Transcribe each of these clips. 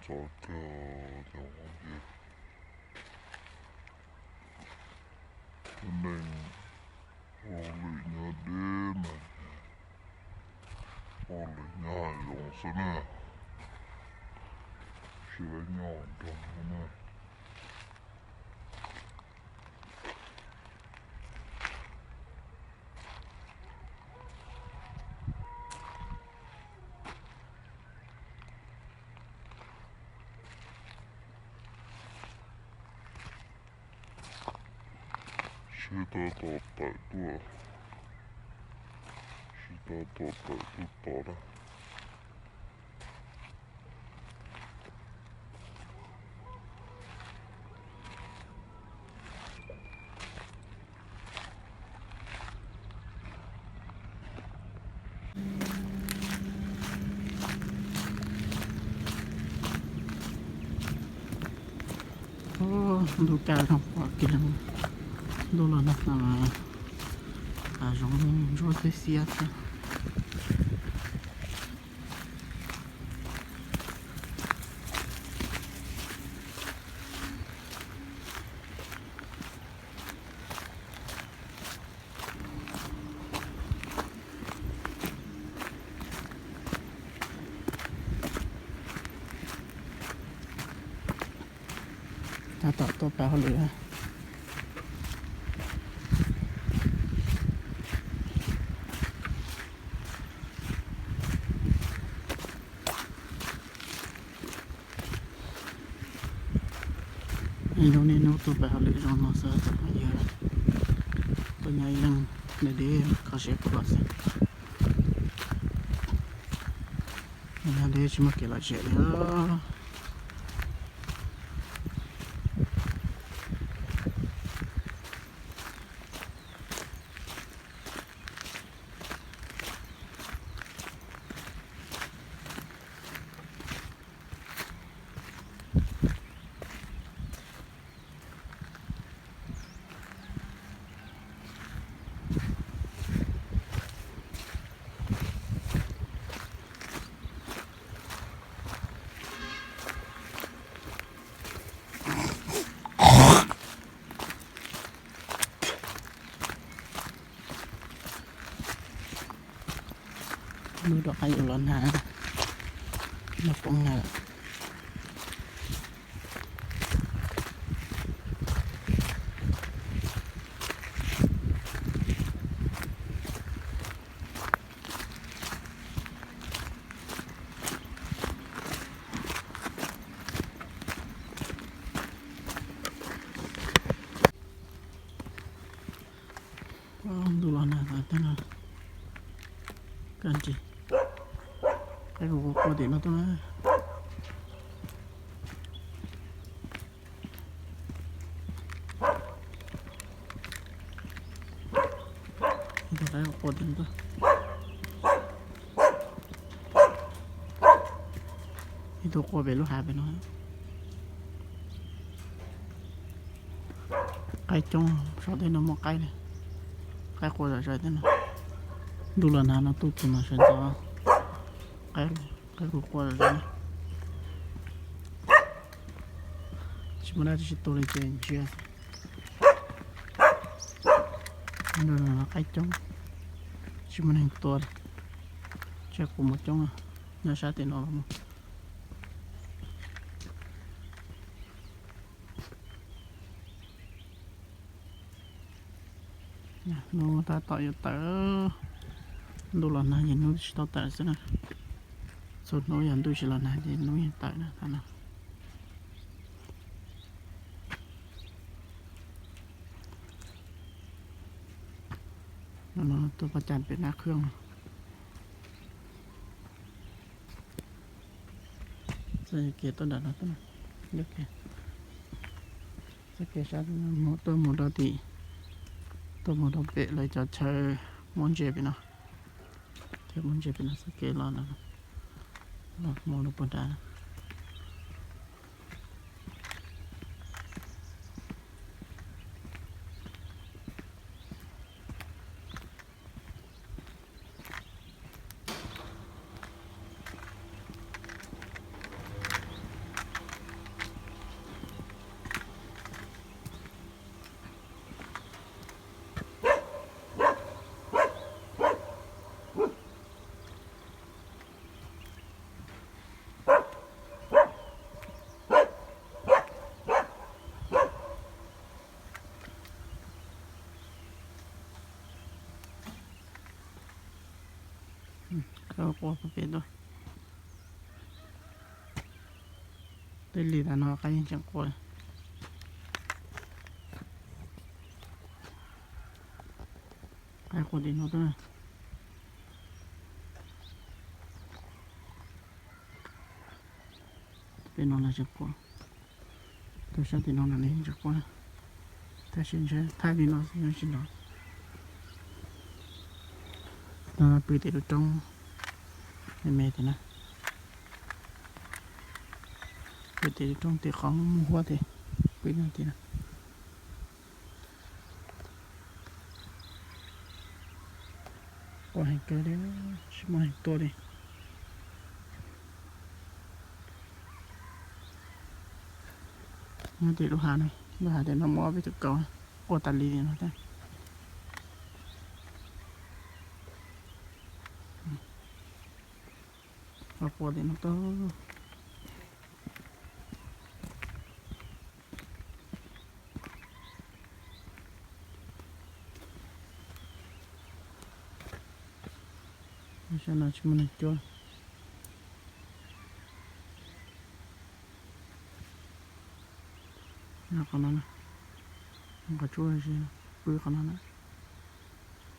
Tata Tawangi Neng Olinya Dena Olinya Yung Sana Silanya Dana Sitä totta tuo Sitä totta tuttadaดูการของปอกินดูแล้วนะgenre de sieste ta tậpตัวเปล่าเหลือini tuh bahaya jangan masalah ya punya yang gede kasih kelas ini ada cuma kira aja yaดูดอกอายุร้อนนะมาปงนะดูร้อนนะแต่นะกันจีไอ้พวกปกตินะตัวนั้นตัวไหนปกติตัวนี่ตัวกลัวเบลูหายไปน้อยไก่จงชอบเต้นน้ำมันไก่เลยไก่กลัวจะใช้เต้นนะดูแลนะตู้ตัวนั้นใช่ตัวไก่กลัวจะใช้ชิมอะไรที่ตัวเล็กเองเชียร์ดูนะไก่จงชิมอะไรตัวเจ้ากูมาจงอ่ะน่าชาตินออกมานูตาต่อยเต๋อดูหล่อนะยันนูชิตาเต๋อสินะสุดนูยันดูชิหล่อนะยันนูยันเต๋อนะท่านนะนั่นตัวประจันเป็นหน้าเครื่องใส่เกียร์ตัวดัดนะตัวนั้นเล็กแค่ใส่เกียร์ชาร์จมอเตอร์โหมดตีตัวโหมดเปะเลยจะใช้มอนเจไปนะใช้มอนเจไปนะสเกลแล้วนะโหมดปุ่นได้ ก็กลัวเป็นด้วยได้ลีดานอก็ยังจังกลัวไอ้คนดีโน้ตด้วยเป็นนอนอะไรจังกลัวตัวฉันที่นอนอะไรจังกลัวแต่ฉันใช้ท้ายดีนอนสิฉันนอนปีติดตรงไม่เมตนะปีติดตรงตีของหัวตีปีนั่นตีนะก็ให้เกิดได้ใช่ไหมตัวดิมันตีลูกหาหน่อยลูกหาเดี๋ยวน้ำมอไปถึงเก่าโอตันลีนี่นะท่านมาปวดเลยนะตัวไม่ใช่นะชิมันจ้วนะขนาดนั้นมันก็ช่วยสิปื้อขนาดนั้น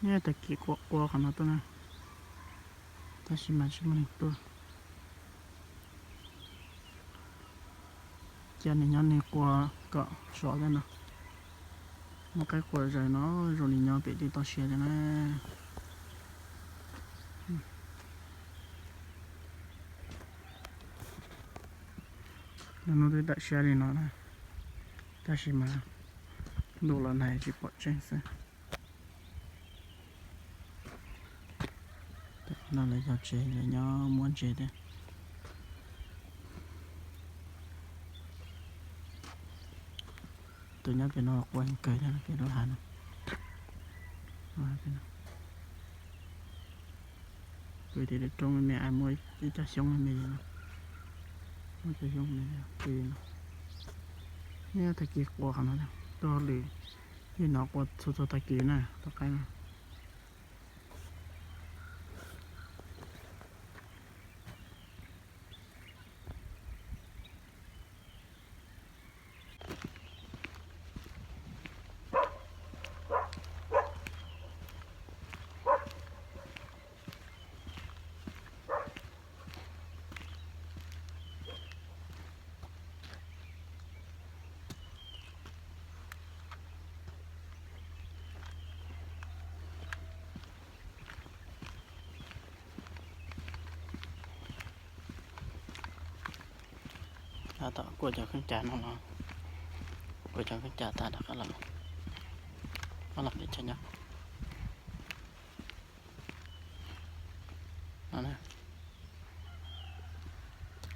เนี่ยแต่กี่กลัวขนาดตัวนะแต่ชิมันตัวเจ้าเนี่ยเนี่ยกลัวก็สอนเลยนะมันก็กลัวใจเนาะrồiเนี่ยไปที่ต่อเชียร์เลยนะแล้วนู้นได้เชียร์เลยเนาะนะแต่ชิมันดูแลไหนจีบเจนส์นั่นเลยจะเจเลยเนาะม้วนเจเด้ตัวนี้เป็นนอกวันเกิดนะเป็นรหัสนะคือที่ตรงนี้ไอ้มวยที่จะช่องไม่มีนะไม่จะช่องไม่ได้คือเนี่ยตะกี้กลัวขนาดนั้นตัวหรือที่นอกว่าสุดตะกี้นะตะไคร้นะต่อกลัวจะขึ้นจานน้องๆกลัวจะขึ้นจานตาดักอะไรอะไรเดี๋ยวฉันเนี่ยนั่นนะ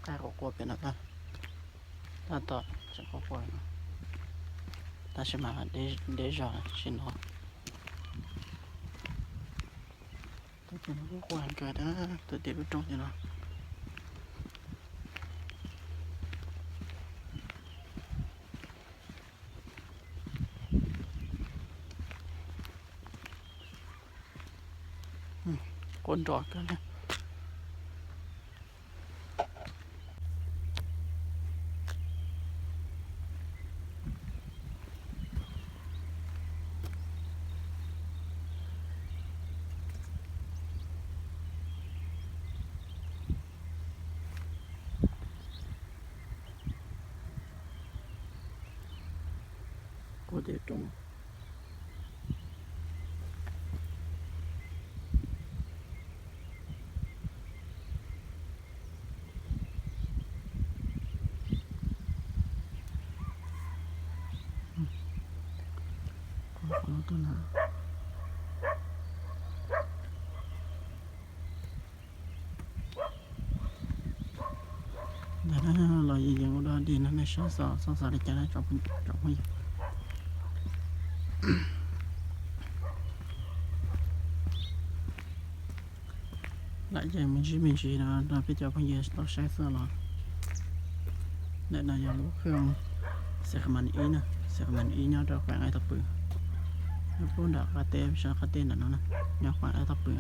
ใครก็กลัวเป็นอะไรถ้าต่อฉันก็กลัวนะแต่ฉันมาเดจาฉันเนาะแต่ฉันก็กลัวเกิดนะตัวเด็กรู้ตรงนี้เนาะคนจอดกันนะก็เด็กตรงตัวน่ะเดี๋ยวนะเรายังอุดรดีนะในช่องสารจะได้จบไม่lại giờ mình chỉ là bây giờ bây giờ nó sai sơ rồi để là giờ lúc không sẽ không ý nè sẽ không ý nhau cho khoảng ai tập bự nó cũng đã cái tên sao cái tên là nó nè nhau khoảng ai tập bự